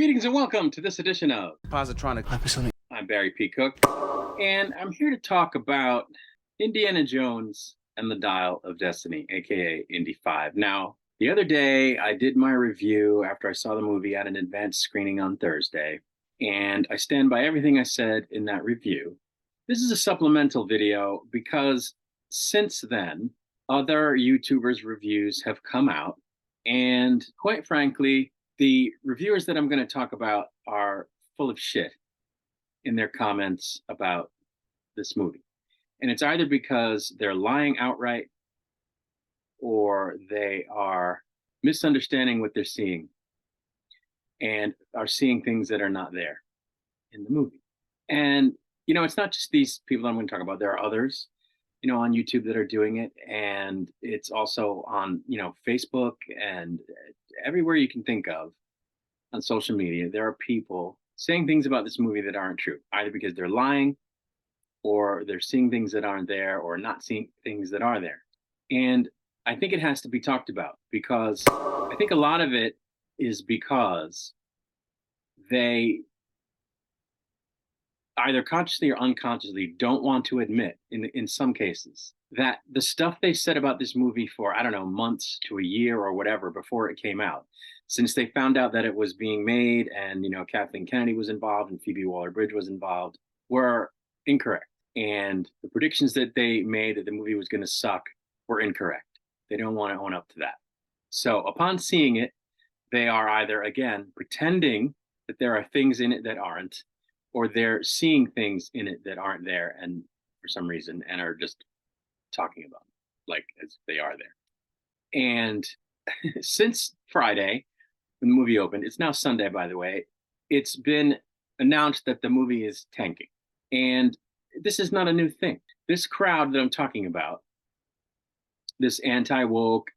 Greetings and welcome to this edition of Positronic. I'm Barry P. Cook, and I'm here to talk about Indiana Jones and the Dial of Destiny, aka Indy 5. Now, the other day I did my review after I saw the movie at an advanced screening on Thursday, and I stand by everything I said in that review. This is a supplemental video because since then, other YouTubers' reviews have come out, and quite frankly, the reviewers that I'm going to talk about are full of shit in their comments about this movie. And it's either because they're lying outright or they are misunderstanding what they're seeing and are seeing things that are not there in the movie. And, it's not just these people I'm going to talk about. There are others, on YouTube that are doing it. And it's also on, Facebook and everywhere you can think of on social media. There are people saying things about this movie that aren't true, either because they're lying or they're seeing things that aren't there or not seeing things that are there. And I think it has to be talked about because I think a lot of it is because they either consciously or unconsciously don't want to admit in some cases that the stuff they said about this movie for, I don't know, months to a year or whatever before it came out, since they found out that it was being made and, Kathleen Kennedy was involved and Phoebe Waller-Bridge was involved, were incorrect. And the predictions that they made that the movie was going to suck were incorrect. They don't want to own up to that. So upon seeing it, they are either, again, pretending that there are things in it that aren't, or they're seeing things in it that aren't there and for some reason and are just talking about them like as they are there. And since Friday, when the movie opened, it's now Sunday, by the way, it's been announced that the movie is tanking. And this is not a new thing. This crowd that I'm talking about, this anti-woke,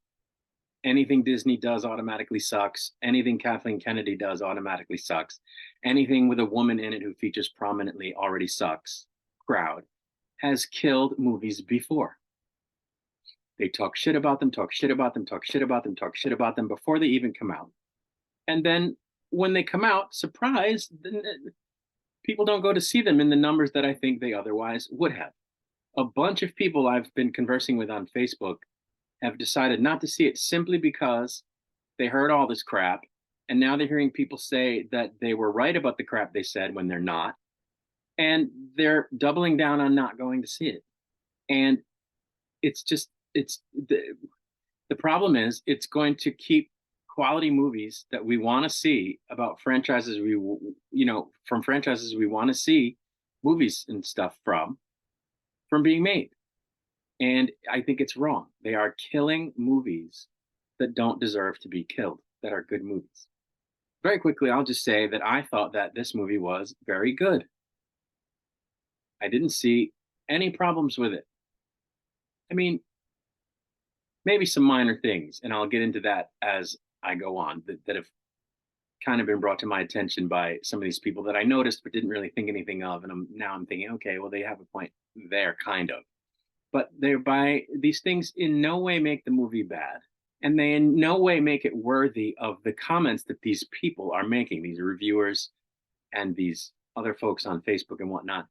anything Disney does automatically sucks, anything Kathleen Kennedy does automatically sucks, anything with a woman in it who features prominently already sucks crowd has killed movies before. They talk shit about them, talk shit about them, talk shit about them, talk shit about them before they even come out. And then when they come out, surprise, people don't go to see them in the numbers that I think they otherwise would have. A bunch of people I've been conversing with on Facebook have decided not to see it simply because they heard all this crap. And now they're hearing people say that they were right about the crap they said when they're not. And they're doubling down on not going to see it. And the problem is it's going to keep quality movies that we want to see about franchises from franchises we want to see movies and stuff from being made. And I think it's wrong. They are killing movies that don't deserve to be killed, that are good movies. Very quickly, I'll just say that I thought that this movie was very good. I didn't see any problems with it. I mean, maybe some minor things, and I'll get into that as I go on, that have kind of been brought to my attention by some of these people that I noticed but didn't really think anything of. And I'm thinking, okay, well, they have a point there, kind of. But thereby, these things in no way make the movie bad. And they in no way make it worthy of the comments that these people are making, these reviewers and these other folks on Facebook and whatnot,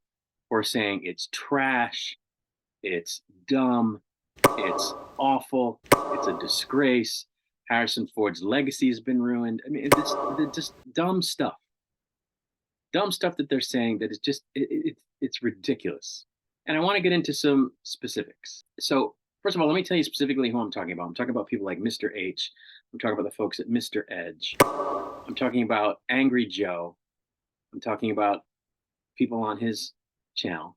who are saying it's trash, it's dumb, it's awful, it's a disgrace, Harrison Ford's legacy has been ruined. I mean, it's just dumb stuff. Dumb stuff that they're saying that is just, it's ridiculous. And I want to get into some specifics. So, first of all, let me tell you specifically who I'm talking about. I'm talking about people like Mr. H. I'm talking about the folks at Mr. Edge. I'm talking about Angry Joe. I'm talking about people on his channel.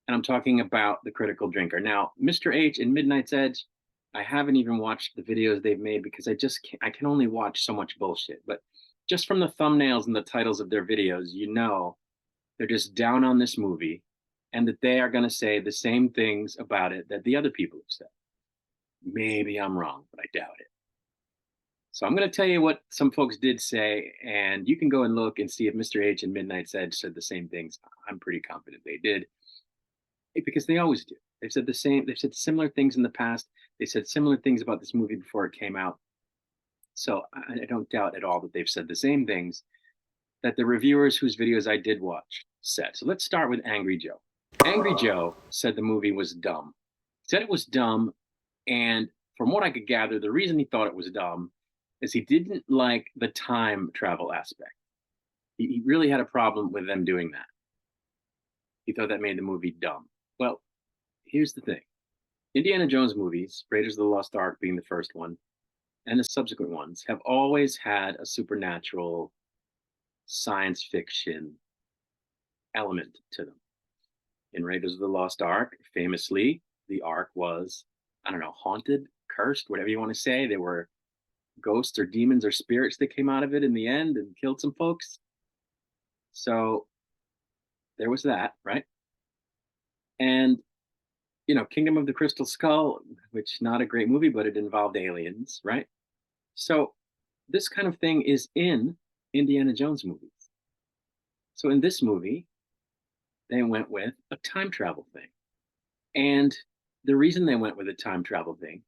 And I'm talking about The Critical Drinker. Now, Mr. H and Midnight's Edge, I haven't even watched the videos they've made because I can only watch so much bullshit. But just from the thumbnails and the titles of their videos, they're just down on this movie and that they are going to say the same things about it that the other people have said. Maybe I'm wrong, but I doubt it. So I'm going to tell you what some folks did say, and you can go and look and see if Mr. H and Midnight's Edge said the same things. I'm pretty confident they did, because they always do. They've said similar things in the past. They said similar things about this movie before it came out. So I don't doubt at all that they've said the same things that the reviewers whose videos I did watch said. So let's start with Angry Joe. Angry Joe said the movie was dumb. Said it was dumb, and from what I could gather, the reason he thought it was dumb is he didn't like the time travel aspect. He really had a problem with them doing that. He thought that made the movie dumb. Well, here's the thing. Indiana Jones movies, Raiders of the Lost Ark being the first one, and the subsequent ones, have always had a supernatural science fiction element to them. In Raiders of the Lost Ark, famously, the Ark was, I don't know, haunted, cursed, whatever you want to say. There were ghosts or demons or spirits that came out of it in the end and killed some folks. So there was that, right? And Kingdom of the Crystal Skull, which not a great movie, but it involved aliens, right? So this kind of thing is in Indiana Jones movies. So in this movie, they went with a time travel thing. And the reason they went with a time travel thing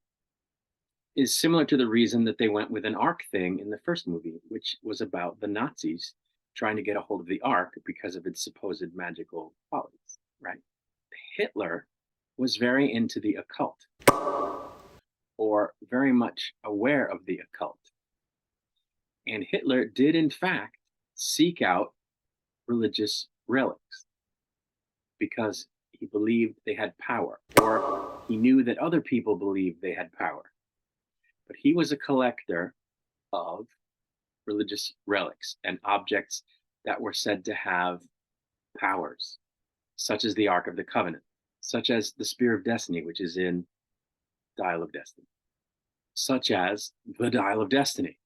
is similar to the reason that they went with an Ark thing in the first movie, which was about the Nazis trying to get a hold of the Ark because of its supposed magical qualities, right? Hitler was very into the occult, or very much aware of the occult. And Hitler did, in fact, seek out religious relics because he believed they had power, or he knew that other people believed they had power. But he was a collector of religious relics and objects that were said to have powers, such as the Ark of the Covenant, such as the Spear of Destiny, which is in Dial of Destiny, such as the Dial of Destiny,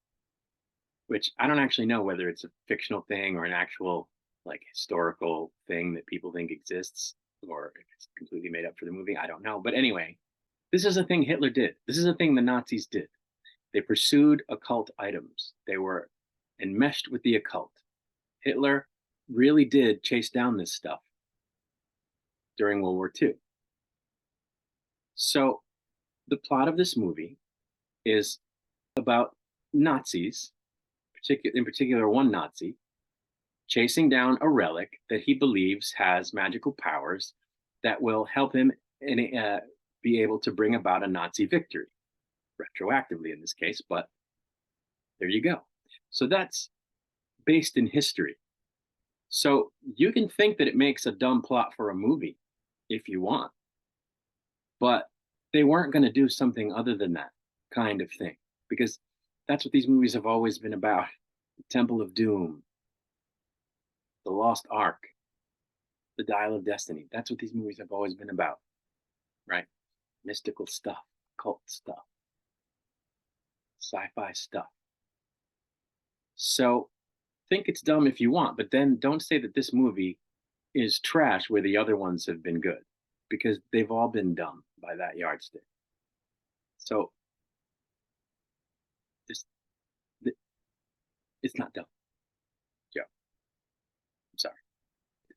which I don't actually know whether it's a fictional thing or an actual like historical thing that people think exists, or if it's completely made up for the movie. I don't know. But anyway, this is a thing Hitler did. This is a thing the Nazis did. They pursued occult items. They were enmeshed with the occult. Hitler really did chase down this stuff during World War II. So the plot of this movie is about Nazis, in particular one Nazi, chasing down a relic that he believes has magical powers that will help him be able to bring about a Nazi victory, retroactively in this case, but there you go. So that's based in history. So you can think that it makes a dumb plot for a movie if you want, but they weren't going to do something other than that kind of thing, because that's what these movies have always been about. The Temple of Doom, the Lost Ark, the Dial of Destiny. That's what these movies have always been about, right? Mystical stuff, cult stuff, sci-fi stuff. So think it's dumb if you want, but then don't say that this movie is trash where the other ones have been good, because they've all been dumb by that yardstick. So this, it's not dumb, Joe. I'm sorry.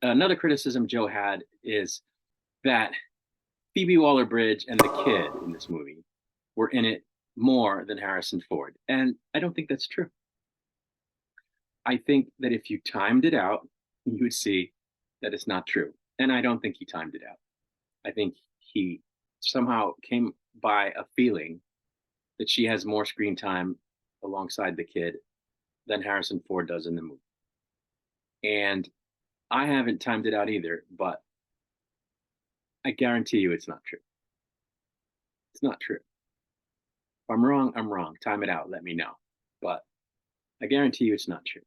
Another criticism Joe had is that Phoebe Waller-Bridge and the kid in this movie were in it more than Harrison Ford. And I don't think that's true. I think that if you timed it out, you would see that it's not true. And I don't think he timed it out. I think he somehow came by a feeling that she has more screen time alongside the kid than Harrison Ford does in the movie. And I haven't timed it out either, but I guarantee you it's not true. It's not true. If I'm wrong, I'm wrong. Time it out. Let me know. But I guarantee you it's not true.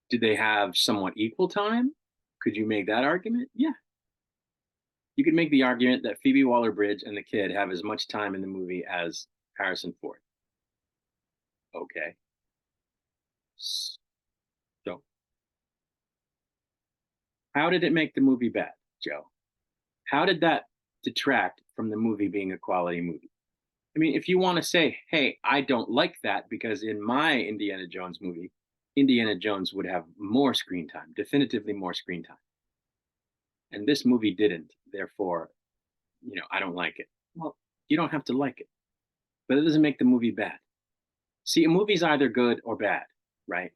Did they have somewhat equal time? Could you make that argument? Yeah. You could make the argument that Phoebe Waller-Bridge and the kid have as much time in the movie as Harrison Ford. Okay. So, how did it make the movie bad, Joe? How did that detract from the movie being a quality movie? I mean, if you want to say, hey, I don't like that because in my Indiana Jones movie, Indiana Jones would have more screen time, definitively more screen time. And this movie didn't. Therefore, I don't like it. Well, you don't have to like it, but it doesn't make the movie bad. See, a movie's either good or bad, right?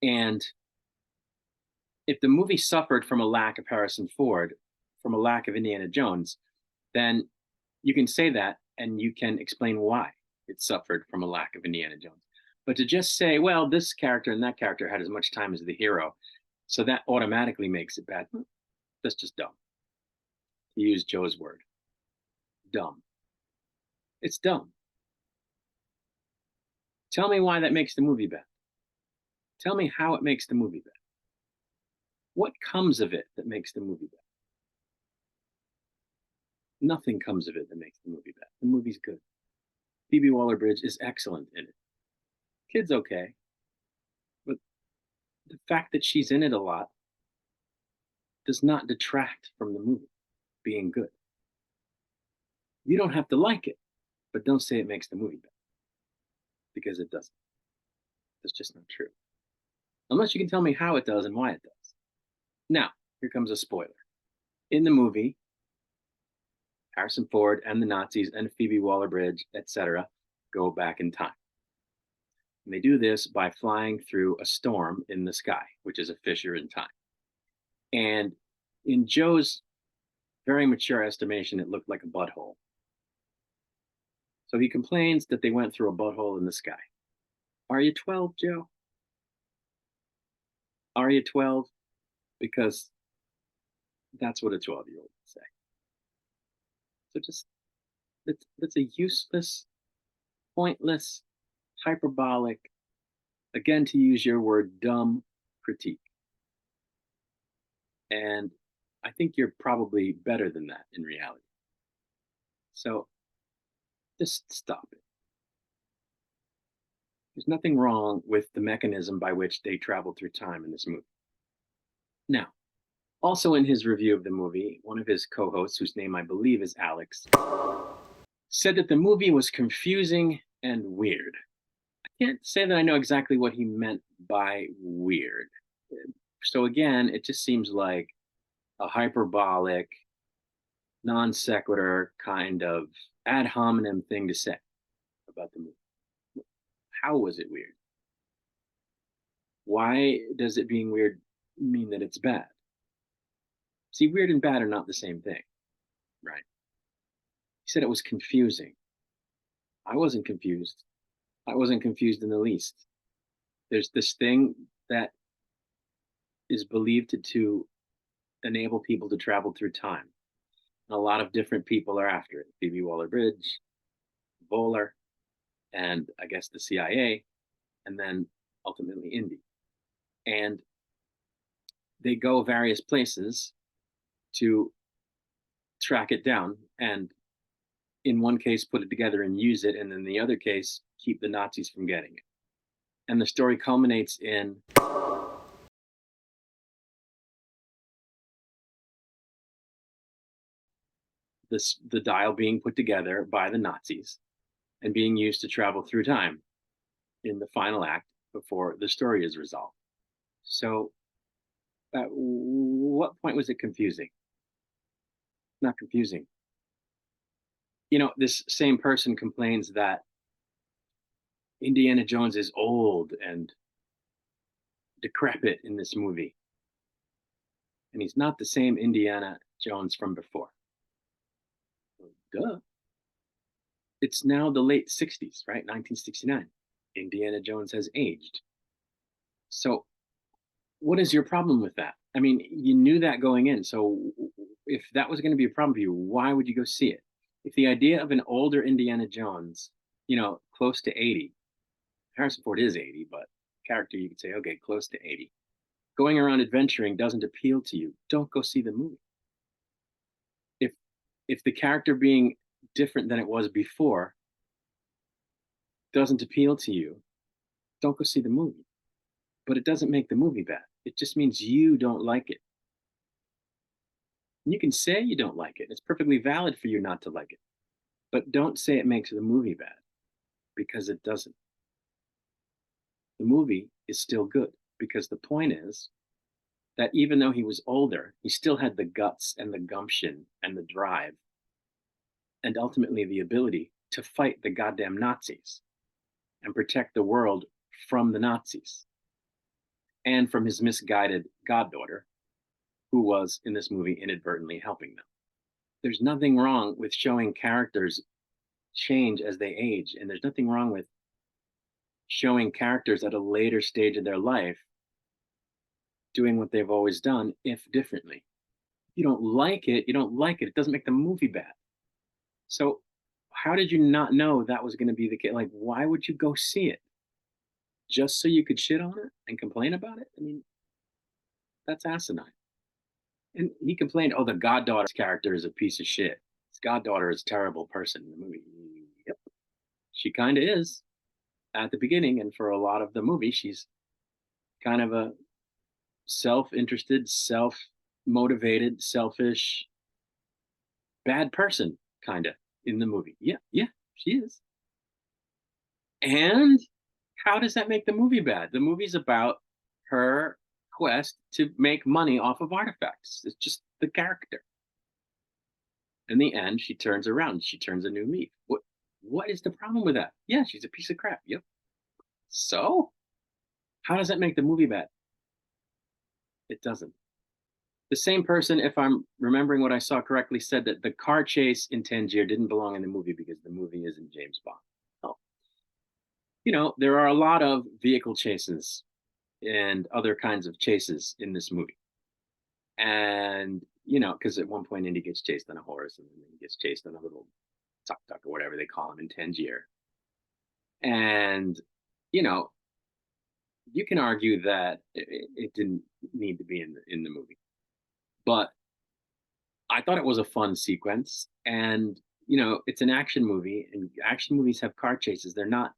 And if the movie suffered from a lack of Harrison Ford, from a lack of Indiana Jones, then you can say that and you can explain why it suffered from a lack of Indiana Jones. But to just say, well, this character and that character had as much time as the hero, so that automatically makes it bad, that's just dumb. To use Joe's word, dumb. It's dumb. Tell me why that makes the movie bad. Tell me how it makes the movie bad. What comes of it that makes the movie bad? Nothing comes of it that makes the movie bad. The movie's good. Phoebe Waller-Bridge is excellent in it. Kid's okay, but the fact that she's in it a lot does not detract from the movie being good. You don't have to like it, but don't say it makes the movie bad, because it doesn't. That's just not true. Unless you can tell me how it does and why it does. Now, here comes a spoiler. In the movie, Harrison Ford and the Nazis and Phoebe Waller-Bridge, etc., go back in time. And they do this by flying through a storm in the sky, which is a fissure in time. And in Joe's very mature estimation, it looked like a butthole. So he complains that they went through a butthole in the sky. Are you 12, Joe? Are you 12? Because that's what a 12-year-old would say. So just, that's a useless, pointless, hyperbolic, again, to use your word, dumb critique. And I think you're probably better than that in reality. So just stop it. There's nothing wrong with the mechanism by which they travel through time in this movie. Now, also in his review of the movie, one of his co-hosts, whose name I believe is Alex, said that the movie was confusing and weird. I can't say that I know exactly what he meant by weird. So again, it just seems like a hyperbolic, non sequitur kind of ad hominem thing to say about the movie. How was it weird? Why does it being weird mean that it's bad? See, weird and bad are not the same thing, right? He said it was confusing. I wasn't confused. I wasn't confused in the least. There's this thing that is believed to enable people to travel through time. And a lot of different people are after it. Phoebe Waller-Bridge, Bowler, and I guess the CIA, and then ultimately Indy. And they go various places to track it down, and in one case put it together and use it, and in the other case keep the Nazis from getting it. And the story culminates in the dial being put together by the Nazis and being used to travel through time in the final act before the story is resolved. So at what point was it confusing? Not confusing. You know, this same person complains that Indiana Jones is old and decrepit in this movie. And he's not the same Indiana Jones from before. Well, duh. It's now the late 60s, right? 1969. Indiana Jones has aged. So, what is your problem with that? I mean, you knew that going in. So, if that was going to be a problem for you, why would you go see it? If the idea of an older Indiana Jones, you know, close to 80, Harrison Ford is 80, but character, you could say, okay, close to 80, going around adventuring doesn't appeal to you, don't go see the movie. If if the character being different than it was before doesn't appeal to you, don't go see the movie. But it doesn't make the movie bad. It just means you don't like it. And you can say you don't like it. It's perfectly valid for you not to like it. But don't say it makes the movie bad, because it doesn't. The movie is still good, because the point is that even though he was older, he still had the guts and the gumption and the drive and ultimately the ability to fight the goddamn Nazis and protect the world from the Nazis. and from his misguided goddaughter, who was in this movie inadvertently helping them. There's nothing wrong with showing characters change as they age, and there's nothing wrong with showing characters at a later stage of their life doing what they've always done, if differently. You don't like it, you don't like it. It doesn't make the movie bad. So, how did you not know that was going to be the case? Like, why would you go see it just so you could shit on it and complain about it? I mean, that's asinine. And he complained, "Oh, the goddaughter's character is a piece of shit. His goddaughter is a terrible person in the movie." Yep, she kind of is at the beginning, and for a lot of the movie, she's kind of a self-interested, self-motivated, selfish, bad person, kind of in the movie. Yeah, yeah, she is. And how does that make the movie bad? The movie's about her quest to make money off of artifacts. It's just the character. In the end, she turns around. She turns a new leaf. What is the problem with that? Yeah, she's a piece of crap. Yep. So how does that make the movie bad? It doesn't. The same person, if I'm remembering what I saw correctly, said that the car chase in Tangier didn't belong in the movie because the movie isn't James Bond. Oh, there are a lot of vehicle chases and other kinds of chases in this movie. And, because at one point Indy gets chased on a horse and then he gets chased on a little tuk tuk or whatever they call him in Tangier. And, you know, you can argue that it didn't need to be in the movie, but I thought it was a fun sequence. And, it's an action movie, and action movies have car chases. They're not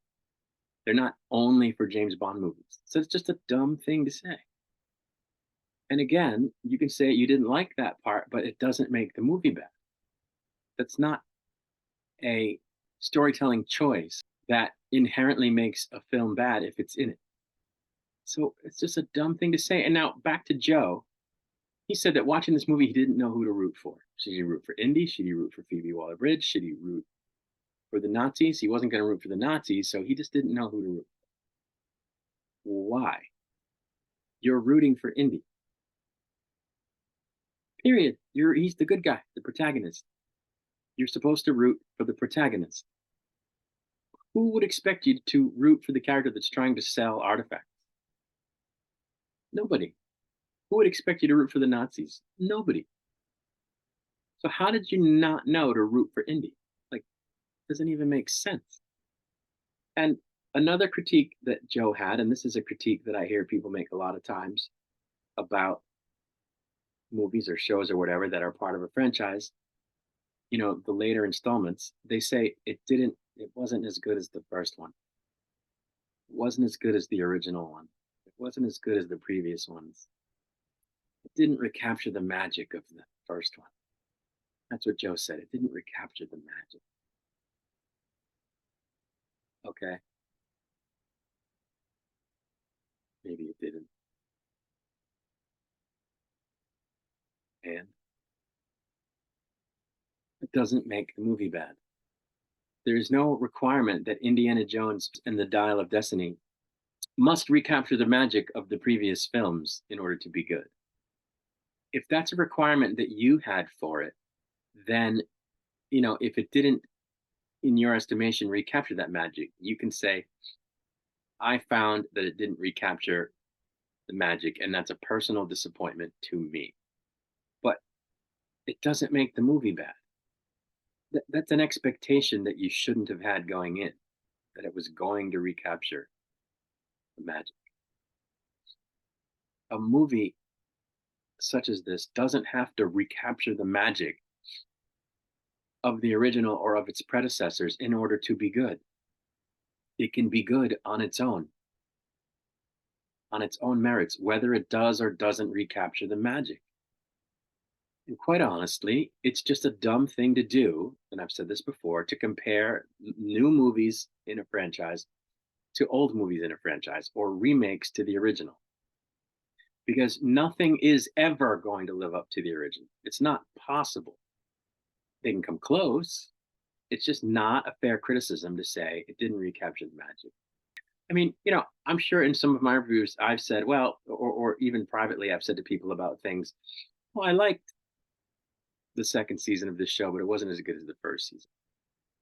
only for James Bond movies. So it's just a dumb thing to say. And again, you can say you didn't like that part, but it doesn't make the movie bad. That's not a storytelling choice that inherently makes a film bad if it's in it. So it's just a dumb thing to say. And now back to Joe. He said that watching this movie, he didn't know who to root for. Should he root for Indy? Should he root for Phoebe Waller Bridge? Should he root for the Nazis? He wasn't going to root for the Nazis, so he just didn't know who to root for. Why? You're rooting for Indy. Period. He's the good guy, the protagonist. You're supposed to root for the protagonist. Who would expect you to root for the character that's trying to sell artifacts? Nobody. Who would expect you to root for the Nazis? Nobody. So how did you not know to root for Indy? Like, doesn't even make sense. And another critique that Joe had, and this is a critique that I hear people make a lot of times about movies or shows or whatever that are part of a franchise, the later installments, they say it wasn't as good as the first one. It wasn't as good as the original one. It wasn't as good as the previous ones. It didn't recapture the magic of the first one. That's what Joe said. It didn't recapture the magic. Okay. Maybe it didn't. And it doesn't make the movie bad. There is no requirement that Indiana Jones and the Dial of Destiny must recapture the magic of the previous films in order to be good. If that's a requirement that you had for it, then, if it didn't, in your estimation, recapture that magic, you can say, I found that it didn't recapture the magic, and that's a personal disappointment to me. But it doesn't make the movie bad. That's an expectation that you shouldn't have had going in, that it was going to recapture the magic. A movie such as this doesn't have to recapture the magic of the original or of its predecessors in order to be good. It can be good on its own merits, whether it does or doesn't recapture the magic. And quite honestly, it's just a dumb thing to do, and I've said this before, to compare new movies in a franchise to old movies in a franchise or remakes to the original. Because nothing is ever going to live up to the original. It's not possible. They can come close. It's just not a fair criticism to say it didn't recapture the magic. I mean, I'm sure in some of my reviews I've said, well, or even privately, I've said to people about things, well, I liked the second season of this show, but it wasn't as good as the first season.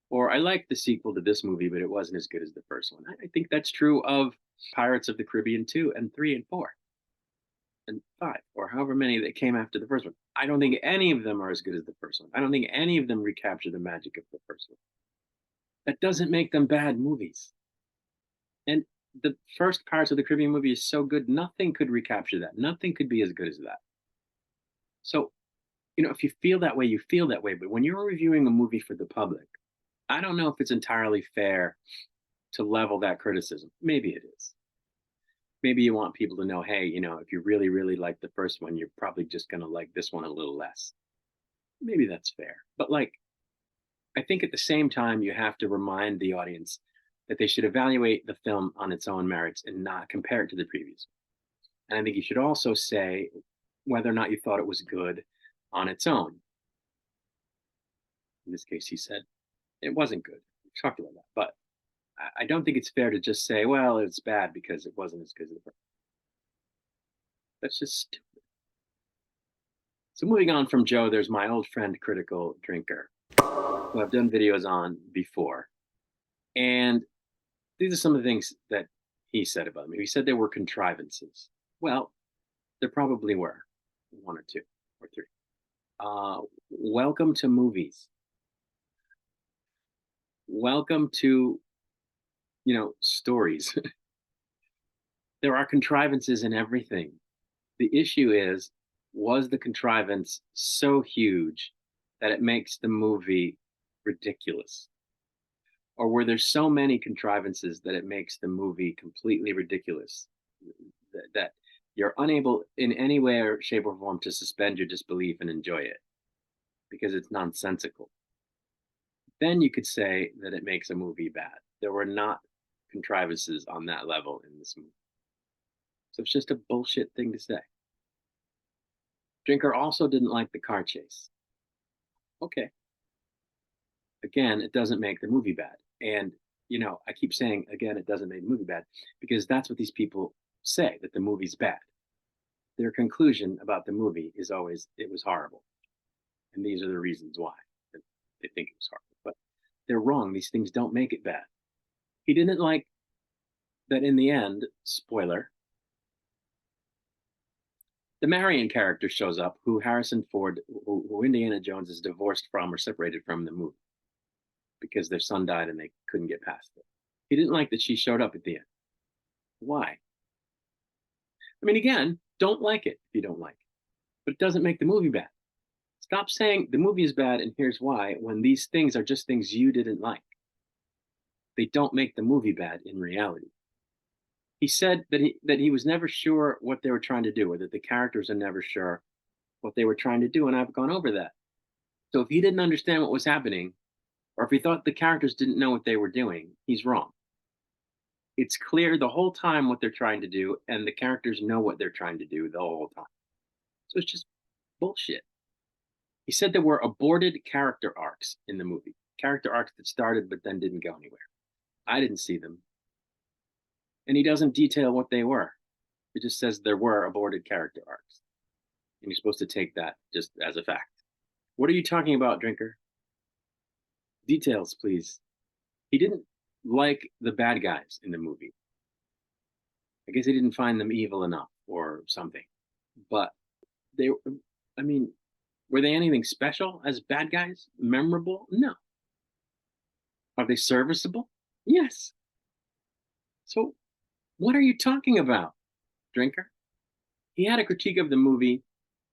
Or I liked the sequel to this movie, but it wasn't as good as the first one. I think that's true of Pirates of the Caribbean 2 and 3 and 4 and 5, or however many that came after the first one. I don't think any of them are as good as the first one. I don't think any of them recapture the magic of the first one. That doesn't make them bad movies. And the first Pirates of the Caribbean movie is so good, nothing could recapture that. Nothing could be as good as that. So, if you feel that way, you feel that way. But when you're reviewing a movie for the public, I don't know if it's entirely fair to level that criticism. Maybe it is. Maybe you want people to know, hey, if you really, really like the first one, you're probably just going to like this one a little less. Maybe that's fair. But I think at the same time, you have to remind the audience that they should evaluate the film on its own merits and not compare it to the previous. And I think you should also say whether or not you thought it was good on its own. In this case, he said it wasn't good. We talked about that. But I don't think it's fair to just say, well, it's bad because it wasn't as good as the first. That's just stupid. So moving on from Joe, there's my old friend, Critical Drinker, who I've done videos on before. And these are some of the things that he said about me. He said there were contrivances. Well, there probably were one or two or three. Welcome to movies. Welcome to, stories. There are contrivances in everything. The issue is, was the contrivance so huge that it makes the movie ridiculous? Or were there so many contrivances that it makes the movie completely ridiculous that you're unable in any way or shape or form to suspend your disbelief and enjoy it because it's nonsensical? Then you could say that it makes a movie bad. There were not contrivances on that level in this movie. So it's just a bullshit thing to say. Drinker also didn't like the car chase. Okay. Again, it doesn't make the movie bad. And, I keep saying, again, it doesn't make the movie bad because that's what these people say, that the movie's bad. Their conclusion about the movie is always, it was horrible. And these are the reasons why they think it was horrible. But they're wrong. These things don't make it bad. He didn't like that in the end, spoiler, the Marion character shows up, who Harrison Ford, who Indiana Jones is divorced from or separated from in the movie because their son died and they couldn't get past it. He didn't like that she showed up at the end. Why? I mean, again, don't like it if you don't like it, but it doesn't make the movie bad. Stop saying the movie is bad and here's why when these things are just things you didn't like. They don't make the movie bad in reality. He said that he was never sure what they were trying to do, or that the characters are never sure what they were trying to do, and I've gone over that. So if he didn't understand what was happening, or if he thought the characters didn't know what they were doing, he's wrong. It's clear the whole time what they're trying to do, and the characters know what they're trying to do the whole time. So it's just bullshit. He said there were aborted character arcs in the movie, character arcs that started but then didn't go anywhere. I didn't see them. And he doesn't detail what they were. It just says there were aborted character arcs. And you're supposed to take that just as a fact. What are you talking about, Drinker? Details, please. He didn't like the bad guys in the movie. I guess he didn't find them evil enough or something. But they, I mean, were they anything special as bad guys? Memorable? No. Are they serviceable? Yes. So what are you talking about, Drinker? He had a critique of the movie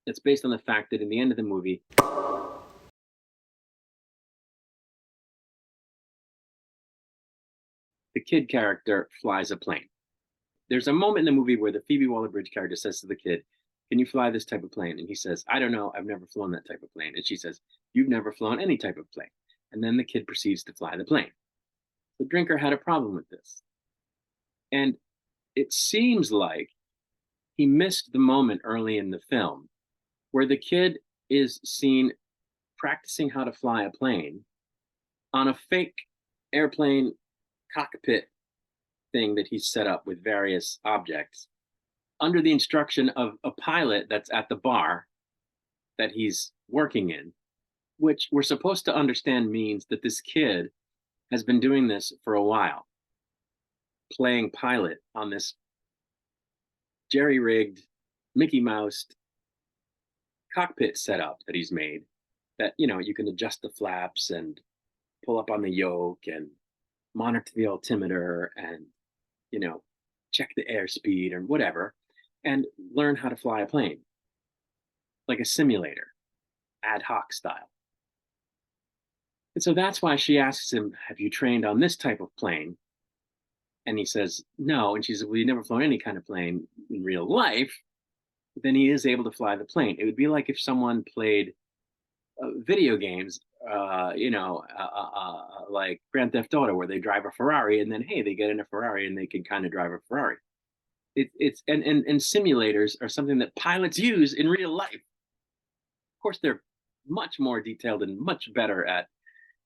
that's based on the fact that in the end of the movie, the kid character flies a plane. There's a moment in the movie where the Phoebe Waller-Bridge character says to the kid, "Can you fly this type of plane?" And he says, "I don't know. I've never flown that type of plane." And she says, "You've never flown any type of plane." And then the kid proceeds to fly the plane. The Drinker had a problem with this. And it seems like he missed the moment early in the film where the kid is seen practicing how to fly a plane on a fake airplane cockpit thing that he's set up with various objects under the instruction of a pilot that's at the bar that he's working in, which we're supposed to understand means that this kid has been doing this for a while, playing pilot on this jerry rigged, Mickey Mouse cockpit setup that he's made that, you can adjust the flaps and pull up on the yoke and monitor the altimeter and, you know, check the airspeed or whatever and learn how to fly a plane like a simulator, ad hoc style. And so that's why she asks him, "Have you trained on this type of plane?" And he says, "No." And she says, "Well, you never flown any kind of plane in real life." But then he is able to fly the plane. It would be like if someone played video games, like Grand Theft Auto, where they drive a Ferrari and then, hey, they get in a Ferrari and they can kind of drive a Ferrari. It's and simulators are something that pilots use in real life. Of course, they're much more detailed and much better at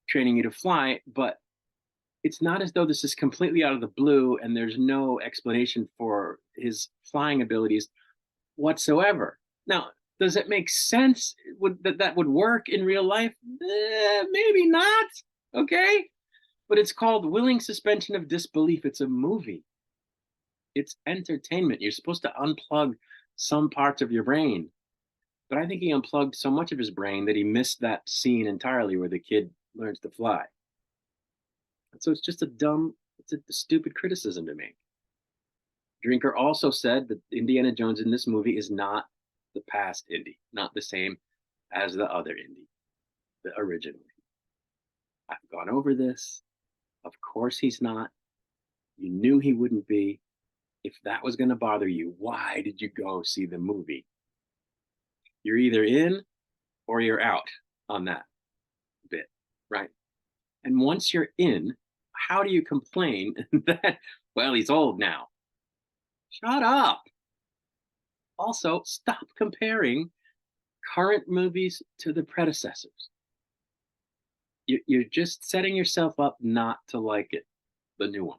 training you to fly, but it's not as though this is completely out of the blue and there's no explanation for his flying abilities whatsoever. Now, does it make sense that would work in real life? Maybe not. Okay, but it's called willing suspension of disbelief. It's a movie. It's entertainment. You're supposed to unplug some parts of your brain, but I think he unplugged so much of his brain that he missed that scene entirely where the kid learns to fly. So it's a stupid criticism to make. Drinker also said that Indiana Jones in this movie is not the past Indy, not the same as the other Indy, the original. I've gone over this. Of course he's not. You knew he wouldn't be. If that was going to bother you, why did you go see the movie? You're either in or you're out on that bit, right? And once you're in, how do you complain that, well, he's old now? Shut up. Also, stop comparing current movies to the predecessors. You're just setting yourself up not to like it, the new one.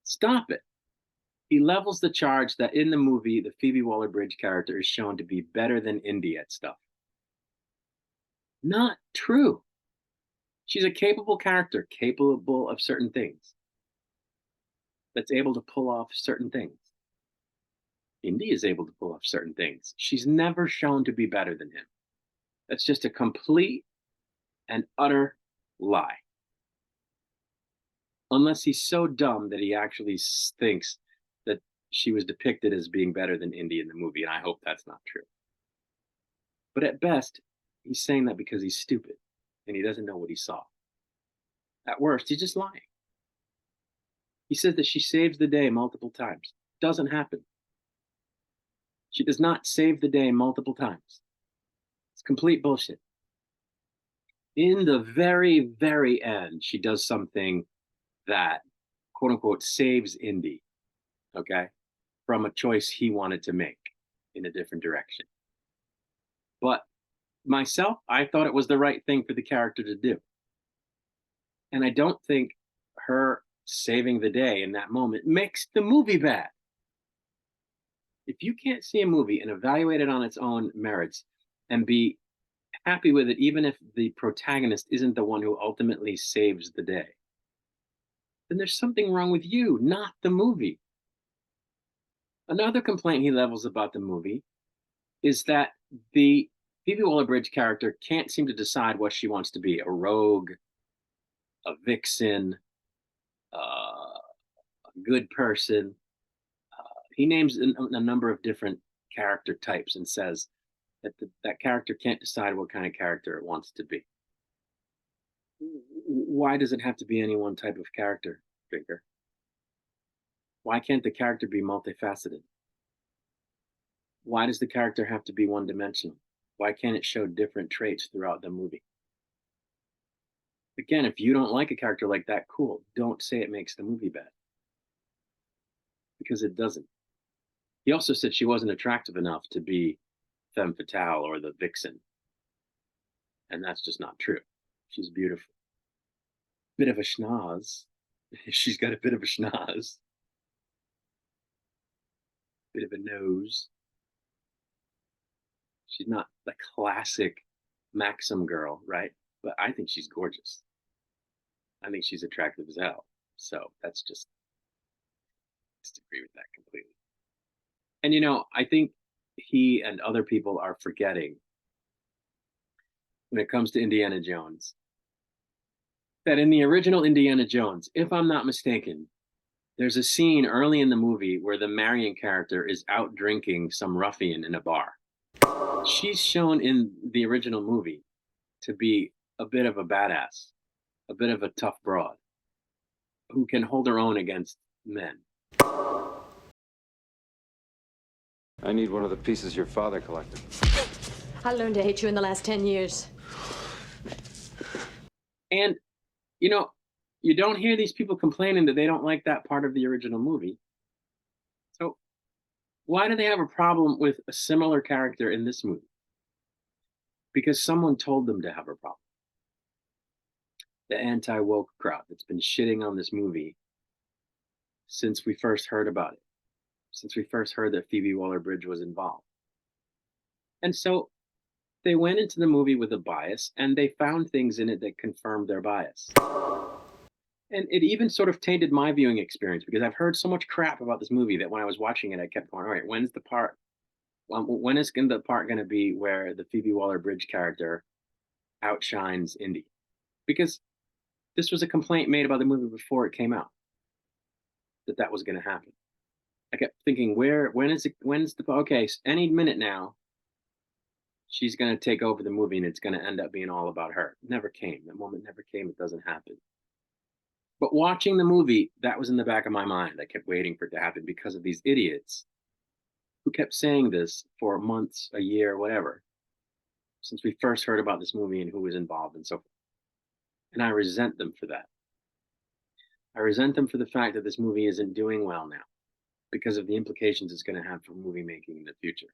Stop it. He levels the charge that in the movie, the Phoebe Waller Bridge character is shown to be better than Indy at stuff. Not true. She's a capable character, capable of certain things, that's able to pull off certain things. Indy is able to pull off certain things. She's never shown to be better than him. That's just a complete and utter lie. Unless he's so dumb that he actually thinks that she was depicted as being better than Indy in the movie, and I hope that's not true. But at best, he's saying that because he's stupid and he doesn't know what he saw. At worst, he's just lying. He says that she saves the day multiple times. Doesn't happen. She does not save the day multiple times. It's complete bullshit. In the very, very end, she does something that, quote unquote, saves Indy, okay, from a choice he wanted to make in a different direction. But myself, I thought it was the right thing for the character to do. And I don't think her saving the day in that moment makes the movie bad. If you can't see a movie and evaluate it on its own merits and be happy with it, even if the protagonist isn't the one who ultimately saves the day, then there's something wrong with you, not the movie. Another complaint he levels about the movie is that the Phoebe Waller-Bridge character can't seem to decide what she wants to be: a rogue, a vixen, a good person. He names a number of different character types and says that that character can't decide what kind of character it wants to be. Why does it have to be any one type of character, Drinker? Why can't the character be multifaceted? Why does the character have to be one dimensional? Why can't it show different traits throughout the movie? Again, if you don't like a character like that, cool. Don't say it makes the movie bad, because it doesn't. He also said she wasn't attractive enough to be femme fatale or the vixen. And that's just not true. She's beautiful. Bit of a schnoz, She's got a bit of a schnoz, bit of a nose. She's not the classic Maxim girl, right? But I think she's gorgeous. I think she's attractive as hell. So that's just disagree with that completely. And I think he and other people are forgetting when it comes to Indiana Jones that in the original Indiana Jones, if I'm not mistaken, there's a scene early in the movie where the Marion character is out drinking some ruffian in a bar. She's shown in the original movie to be a bit of a badass, a bit of a tough broad who can hold her own against men. I need one of the pieces your father collected. I learned to hate you in the last 10 years. And, you know, you don't hear these people complaining that they don't like that part of the original movie. So why do they have a problem with a similar character in this movie? Because someone told them to have a problem. The anti-woke crowd that's been shitting on this movie since we first heard about it, since we first heard that Phoebe Waller-Bridge was involved. And so they went into the movie with a bias and they found things in it that confirmed their bias. And it even sort of tainted my viewing experience because I've heard so much crap about this movie that when I was watching it, I kept going, all right, when's the part? When is the part going to be where the Phoebe Waller-Bridge character outshines Indy? Because this was a complaint made about the movie before it came out that was going to happen. I kept thinking, when's the, okay, any minute now, she's going to take over the movie and it's going to end up being all about her. It never came. That moment never came. It doesn't happen. But watching the movie, that was in the back of my mind. I kept waiting for it to happen because of these idiots who kept saying this for months, a year, whatever, since we first heard about this movie and who was involved and so forth. And I resent them for that. I resent them for the fact that this movie isn't doing well now because of the implications it's going to have for movie making in the future.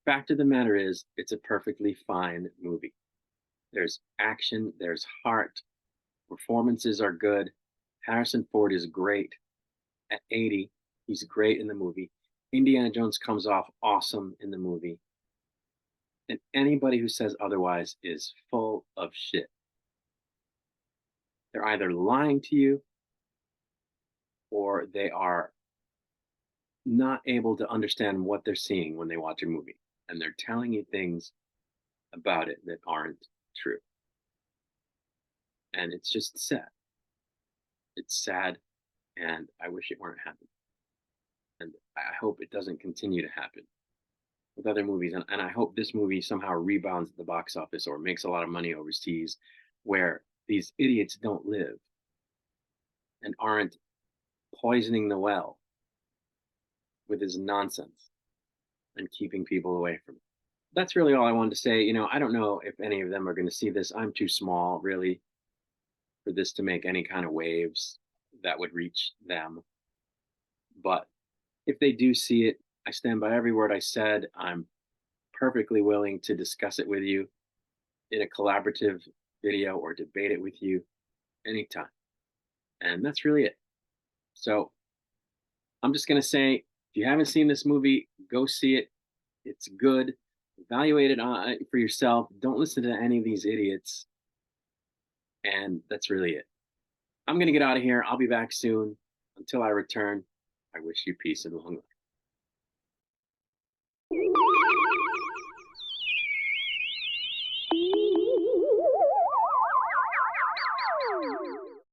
Fact of the matter is, it's a perfectly fine movie. There's action, there's heart, performances are good. Harrison Ford is great. At 80, he's great in the movie. Indiana Jones comes off awesome in the movie. And anybody who says otherwise is full of shit. They're either lying to you or they are not able to understand what they're seeing when they watch a movie. And they're telling you things about it that aren't true. And it's just sad. It's sad, and I wish it weren't happening. And I hope it doesn't continue to happen with other movies. And I hope this movie somehow rebounds at the box office or makes a lot of money overseas where these idiots don't live and aren't poisoning the well with his nonsense and keeping people away from it. That's really all I wanted to say. I don't know if any of them are going to see this. I'm too small, really, for this to make any kind of waves that would reach them. But if they do see it, I stand by every word I said. I'm perfectly willing to discuss it with you in a collaborative video or debate it with you anytime. And that's really it. So I'm just going to say, if you haven't seen this movie, go see it. It's good. Evaluate it for yourself. Don't listen to any of these idiots. And that's really it. I'm going to get out of here. I'll be back soon. Until I return, I wish you peace and long life.